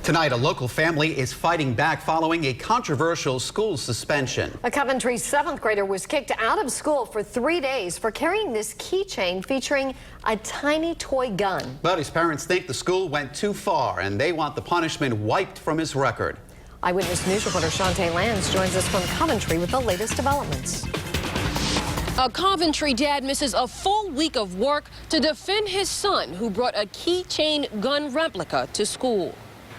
Tonight, a local family is fighting back following a controversial school suspension. A Coventry 7th grader was kicked out of school for 3 days for carrying this keychain featuring a tiny toy gun. But his parents think the school went too far and they want the punishment wiped from his record. Eyewitness News reporter Shantae Lands joins us from Coventry with the latest developments. A Coventry dad misses a full week of work to defend his son who brought a keychain gun replica to school.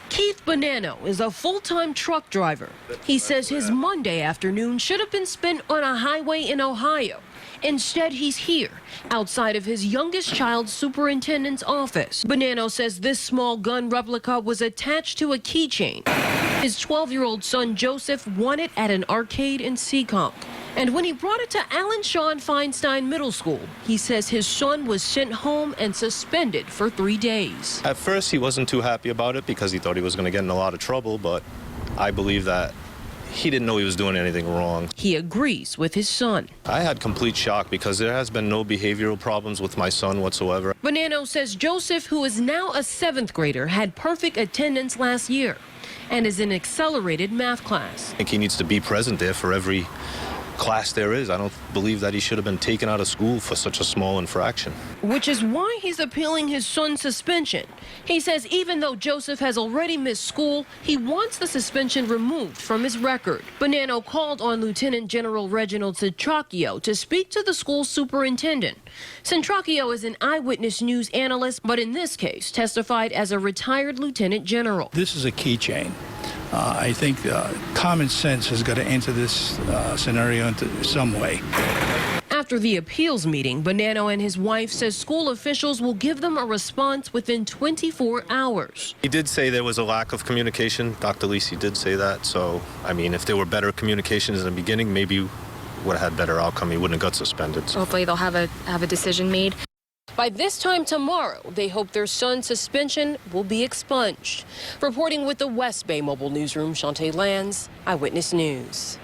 Keith Bonanno is a full-time truck driver. He says his Monday afternoon should have been spent on a highway in Ohio. Instead, he's here, outside of his youngest child's superintendent's office. Bonanno says this small gun replica was attached to a keychain. His 12-year-old son, Joseph, won it at an arcade in Seekonk. And when he brought it to Alan Shawn Feinstein Middle School, he says his son was sent home and suspended for 3 days. At first, he wasn't too happy about it because he thought he was going to get in a lot of trouble, but I believe that he didn't know he was doing anything wrong. He agrees with his son. I had complete shock because there has been no behavioral problems with my son whatsoever. Bonanno says Joseph, who is now a 7th grader, had perfect attendance last year and is in accelerated math class. I think he needs to be present there for every class there is. I don't believe that he should have been taken out of school for such a small infraction. Which is why he's appealing his son's suspension. He says even though Joseph has already missed school, he wants the suspension removed from his record. Bonanno called on Lieutenant General Reginald Centracchio to speak to the school superintendent. Centracchio is an Eyewitness News analyst, but in this case testified as a retired lieutenant general. This is a keychain. I think common sense has got to enter this scenario into some way. After the appeals meeting, Bonanno and his wife says school officials will give them a response within 24 hours. He did say there was a lack of communication. Dr. Lisi did say that. So, I mean, if there were better communications in the beginning, maybe would have had better outcome. He wouldn't have got suspended. So hopefully they'll have a decision made. By this time tomorrow, they hope their son's suspension will be expunged. Reporting with the West Bay Mobile Newsroom, Shantae Lands, Eyewitness News.